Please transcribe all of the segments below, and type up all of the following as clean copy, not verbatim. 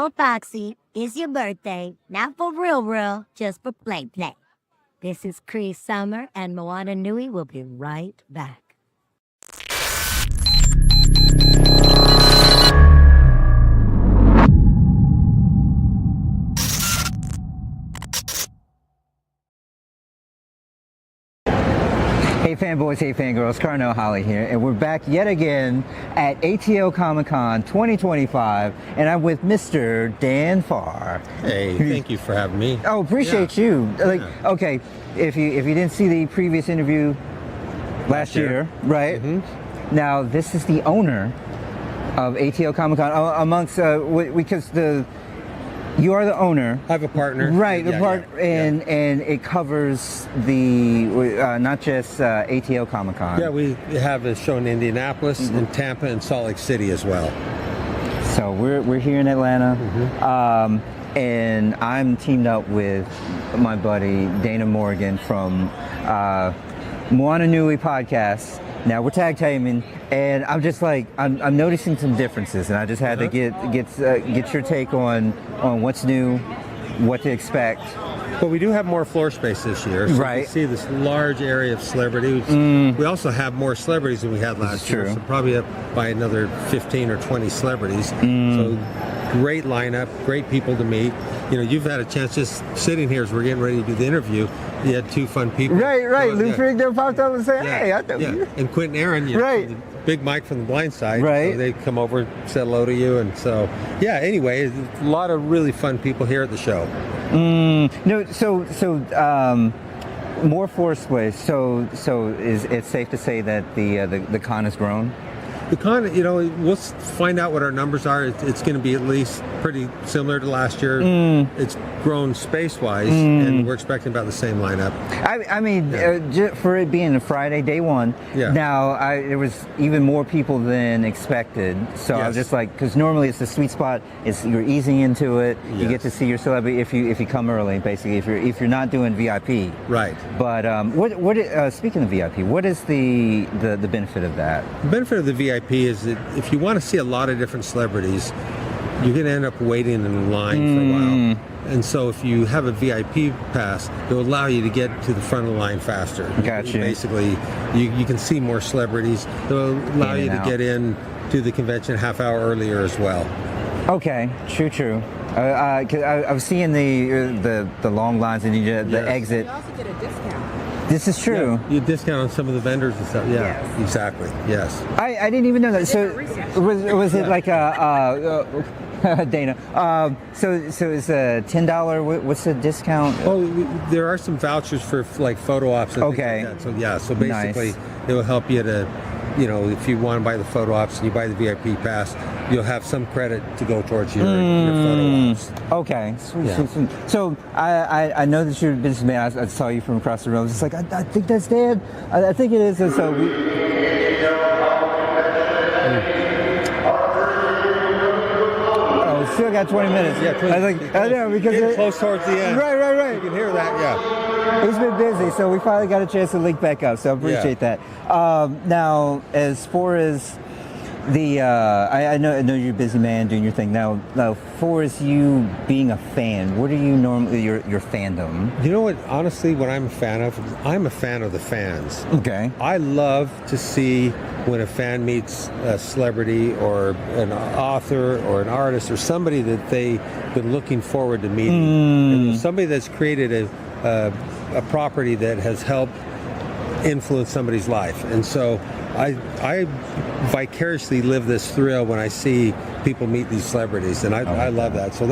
Oh, Foxy, it's your birthday. Not for real, just for play. This is Cree Summer, and Moana Nui will be right back. Hey fanboys, hey fangirls, Carnell, Holley here, and we're back yet again at ATL Comic-Con 2025, and I'm with Mr. Dan Farr. Hey, thank you for having me. Oh, appreciate you. Okay, if you didn't see the previous interview last year, right? Mm-hmm. Now this is the owner of ATL Comic-Con, amongst because you are the owner. I have a partner. Right, and it covers the not just ATL Comic-Con. Yeah, we have a show in Indianapolis, in Tampa, and Salt Lake City as well. So we're here in Atlanta, and I'm teamed up with my buddy Dana Morgan from Moana Nui podcast. Now we're tag teaming, and I'm just like I'm noticing some differences, and I just had to get your take on what's new, what to expect. But we do have more floor space this year, so right? You can see this large area of celebrities. We also have more celebrities than we had last year, so probably up by another 15 or 20 celebrities. So great lineup, great people to meet. You know, you've had a chance just sitting here as we're getting ready to do the interview. You had two fun people. Right. Lou Ferrigno popped up and said, "Hey, I know you." And Quentin Aaron, the Big Mike from The Blind Side. Right. So they come over, said hello to you, and so anyway, a lot of really fun people here at the show. More floor space. So is it safe to say that the con has grown? The con, we'll find out what our numbers are. It's going to be at least pretty similar to last year. It's grown space-wise, and we're expecting about the same lineup. I mean, for it being a Friday, day one, now there was even more people than expected. So I was just like, because normally it's the sweet spot. You're easing into it. You get to see your celebrity if you come early, basically. If you're not doing VIP, right? But speaking of VIP, what is the benefit of that? The benefit of the VIP is that if you want to see a lot of different celebrities, you're going to end up waiting in line for a while. And so if you have a VIP pass, it will allow you to get to the front of the line faster. Gotcha. Basically, you can see more celebrities. It will allow you to get in to the convention a half hour earlier as well. Okay, true. Cause I was seeing the long lines and the exit. You also get a discount. This is true. Yeah, you discount on some of the vendors and stuff. Yeah, yes. Exactly. Yes. I didn't even know that. So was it like a Dana? So it's a $10. What's the discount? Oh, there are some vouchers for like photo ops. And things like that. So basically, it will help you to, if you want to buy the photo ops and you buy the VIP pass, you'll have some credit to go towards your photo ops. Okay. Sweet. So I know that you're a businessman. I saw you from across the room. It's like, I think that's Dan. I think it is. And so still got 20 minutes. Yeah, 20. I was like, I know, because it's close towards the end. Right. You can hear that, It's been busy, so we finally got a chance to link back up, so I appreciate that. Now, as far as I know you're a busy man doing your thing. Now, for as you being a fan, what are you normally your fandom? You know what? Honestly, what I'm a fan of the fans. Okay. I love to see when a fan meets a celebrity or an author or an artist or somebody that they've been looking forward to meeting, and somebody that's created a property that has helped influence somebody's life, and so I vicariously live this thrill when I see people meet these celebrities, and I love that. So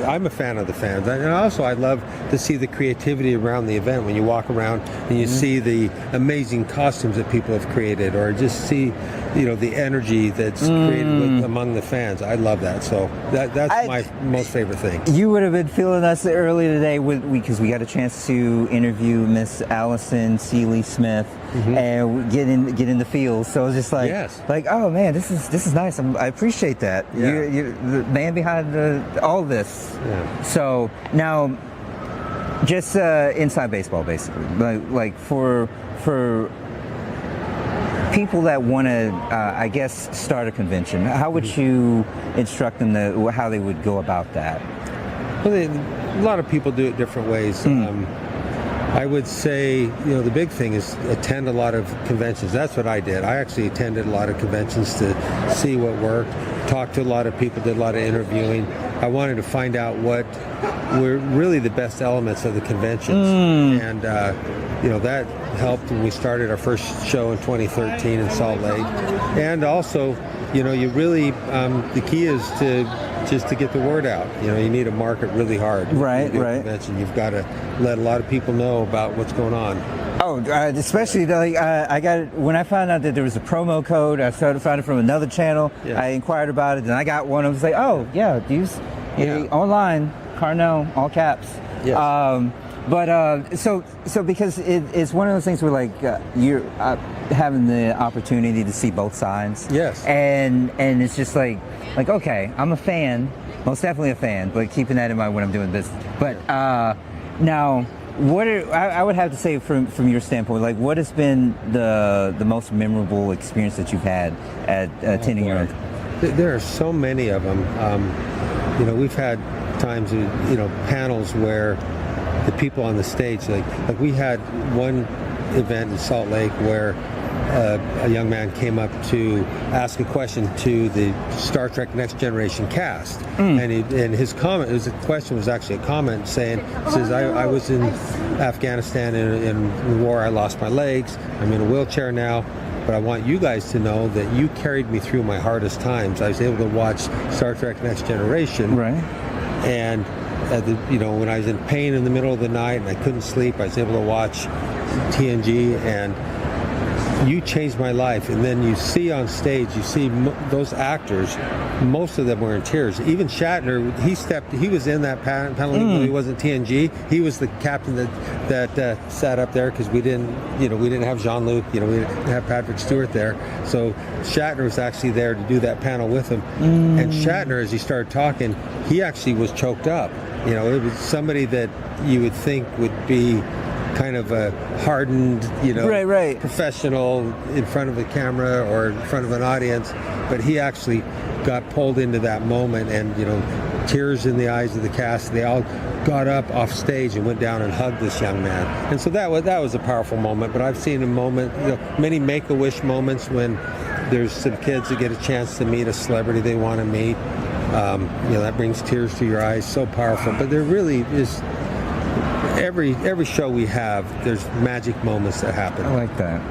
I'm a fan of the fans, and also I love to see the creativity around the event when you walk around and you see the amazing costumes that people have created, or just see the energy that's created among the fans. I love that. So that's my most favorite thing. You would have been feeling us early today because we got a chance to interview Miss Allison Seeley Smith and get in the field. So I was just like, oh man, this is nice. I appreciate that. Yeah. You're the man behind all this. Yeah. So now, just inside baseball, basically, like for people that want to, I guess, start a convention, how would you instruct them how they would go about that? Well, a lot of people do it different ways. I would say, the big thing is attend a lot of conventions. That's what I did. I actually attended a lot of conventions to see what worked, talked to a lot of people, did a lot of interviewing. I wanted to find out what were really the best elements of the conventions. And, that helped when we started our first show in 2013 in Salt Lake. And also, you really, the key is to get the word out. You need to market really hard. Right. Convention. You've got to let a lot of people know about what's going on. Oh, especially when I found out that there was a promo code. I found it from another channel. Yeah. I inquired about it, and I got one. I was like, oh yeah, online, Carnell, all caps. Yes. So because it's one of those things where you're having the opportunity to see both sides. Yes. And it's just like okay, I'm a fan, most definitely a fan, but keeping that in mind when I'm doing business. But now, I would have to say from your standpoint, what has been the most memorable experience that you've had at attending your own? There are so many of them. We've had times, panels where the people on the stage, like we had one event in Salt Lake where a young man came up to ask a question to the Star Trek Next Generation cast, and his comment, the question was actually a comment saying, I was in Afghanistan in the war, I lost my legs, I'm in a wheelchair now, but I want you guys to know that you carried me through my hardest times. I was able to watch Star Trek Next Generation, right? And when I was in pain in the middle of the night and I couldn't sleep, I was able to watch TNG, and you changed my life. And then you see on stage, those actors, most of them were in tears. Even Shatner, he was in that panel, even though he wasn't TNG. He was the captain that sat up there because we didn't have Jean-Luc, we didn't have Patrick Stewart there. So Shatner was actually there to do that panel with him. And Shatner, as he started talking, he actually was choked up. It was somebody that you would think would be kind of a hardened, right. professional in front of the camera or in front of an audience, but he actually got pulled into that moment, and tears in the eyes of the cast. They all got up off stage and went down and hugged this young man, and so that was a powerful moment. But I've seen a moment, many Make-A-Wish moments when there's some kids that get a chance to meet a celebrity they want to meet. That brings tears to your eyes. So powerful. But there really is. Every show we have, there's magic moments that happen. I like that.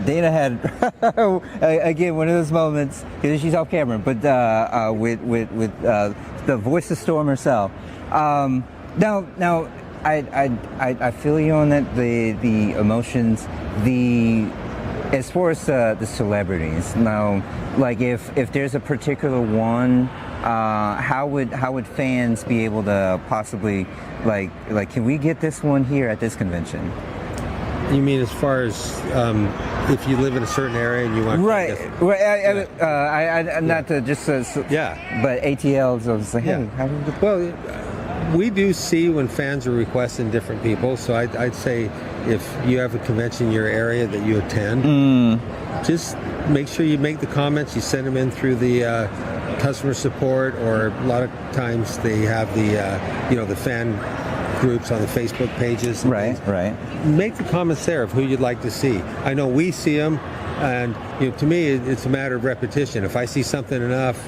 Dana had again one of those moments, because she's off camera, but with the voice of Storm herself. Now, I feel you on that. The emotions, as far as the celebrities. Now, if there's a particular one, how would fans be able to possibly can we get this one here at this convention? You mean as far as if you live in a certain area and you want right? Right. Not to just but ATLs. I was like, hey, how do we get? Well, we do see when fans are requesting different people. So I'd say if you have a convention in your area that you attend, just make sure you make the comments. You send them in through the customer support, or a lot of times they have the fan groups on the Facebook pages. Right. Make the comments there of who you'd like to see. I know we see them, and to me it's a matter of repetition. If I see something enough,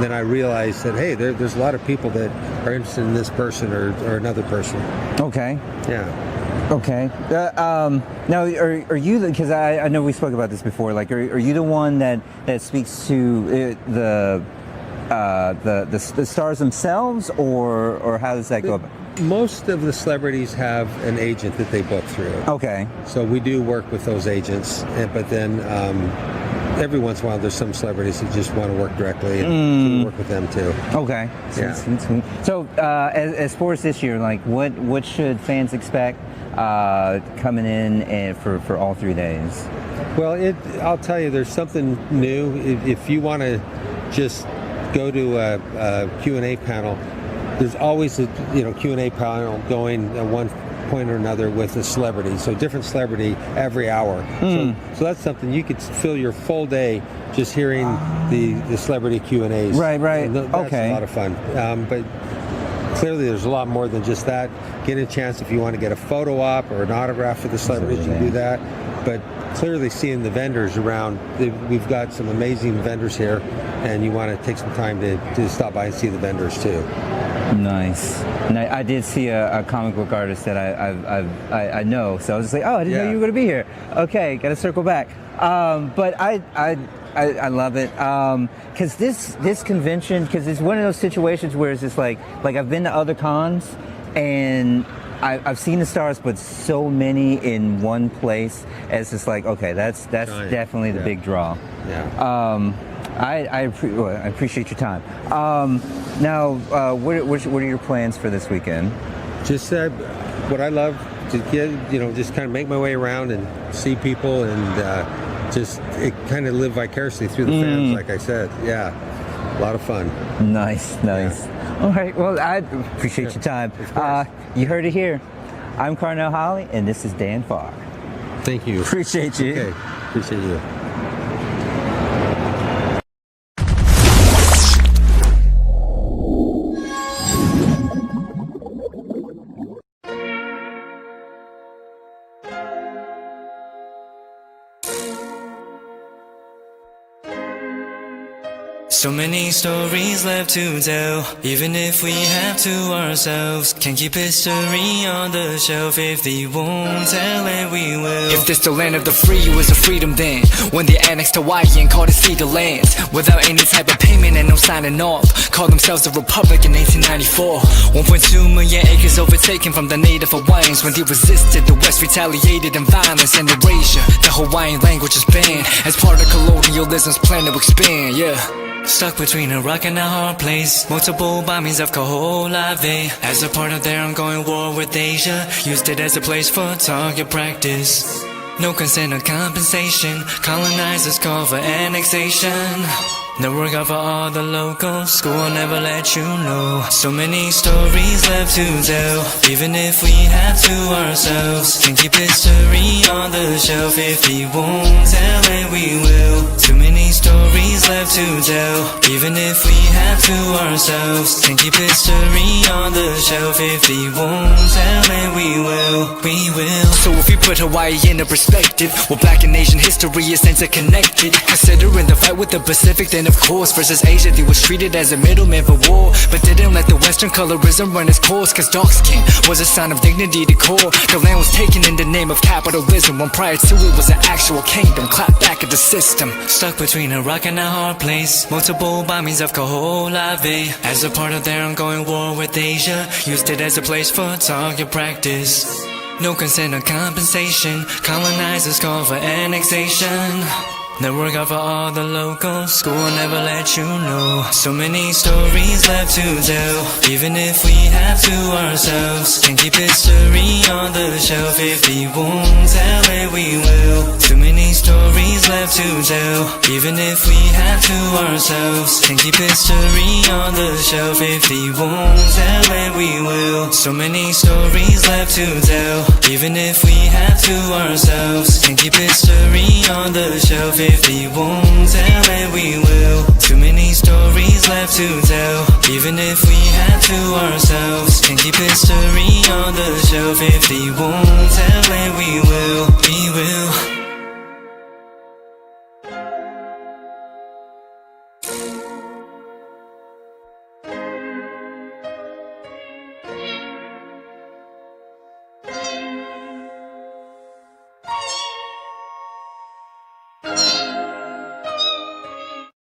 then I realize that, hey, there's a lot of people that are interested in this person or another person. Okay. Yeah. Okay. Now, are you, because I know we spoke about this before, are you the one that speaks to the stars themselves, or how does that go about? Most of the celebrities have an agent that they book through. Okay. So we do work with those agents, but then every once in a while there's some celebrities who just want to work directly, and so we work with them too. Okay. Yeah. Sweet. So as far as this year, what should fans expect coming in and for all 3 days? Well, I'll tell you, there's something new. If you want to just go to a Q&A panel, there's always a Q&A panel going one point or another with a celebrity. So different celebrity every hour. So that's something you could fill your full day just hearing the celebrity Q&As. Right. And that's Okay. a lot of fun. But clearly there's a lot more than just that. Get a chance if you want to get a photo op or an autograph for the celebrities, you can do that. But clearly seeing the vendors around, we've got some amazing vendors here, and you want to take some time to stop by and see the vendors too. Nice. And I did see a comic book artist that I know, so I was just like, oh, I didn't know you were going to be here. Okay, got to circle back. But I love it because this convention, because it's one of those situations where it's just like I've been to other cons and I've seen the stars, but so many in one place. It's just like, okay, that's definitely the big draw. Yeah. I appreciate your time. Now, what are your plans for this weekend? Just what I love to get, just kind of make my way around and see people and just kind of live vicariously through the fans, like I said. Yeah, a lot of fun. Nice. Yeah. All right, well, I appreciate your time. You heard it here. I'm Carnell Holley, and this is Dan Farr. Thank you. Appreciate you. Okay, appreciate you. So many stories left to tell, even if we have to ourselves. Can't keep history on the shelf. If they won't tell it, we will. If this the land of the free, it was a freedom then. When they annexed Hawaii and called it cedar lands, without any type of payment and no signing off. Called themselves a republic in 1894. 1.2 million acres overtaken from the native Hawaiians. When they resisted, the West retaliated in violence and erasure. The Hawaiian language is banned as part of colonialism's plan to expand, Stuck between a rock and a hard place. Multiple bombings of Holley as a part of their ongoing war with Asia. Used it as a place for target practice. No consent or compensation. Colonizers call for annexation. The work out for all the locals. School will never let you know. So many stories left to tell, even if we have to ourselves. Can keep history on the shelf. If he won't tell it, we will. Too many stories left to tell, even if we have to ourselves. Can keep history on the shelf. If he won't tell it, we will. We will. So if you put Hawaii into perspective, well, Black and Asian history is interconnected. Considering the fight with the Pacific, then of course, versus Asia, they was treated as a middleman for war, but didn't let the Western colorism run its course, cause dark skin was a sign of dignity to core. The land was taken in the name of capitalism, when prior to it was an actual kingdom. Clap back at the system. Stuck between a rock and a hard place. Multiple bombings of Holley as a part of their ongoing war with Asia. Used it as a place for target practice. No consent or compensation. Colonizers call for annexation. The work out for all the locals. School will never let you know. So many stories left to tell, even if we have to ourselves. Can keep history on the shelf. If he won't tell it, we will. Too many stories left to tell, even if we have to ourselves. Can keep history on the shelf. If he won't tell it, we will. So many stories left to tell, even if we have to ourselves. Can keep history on the shelf. If he won't tell it, we will. Too many stories left to tell, even if we have to ourselves. Can keep history on the shelf. If he won't tell it, we will. We will.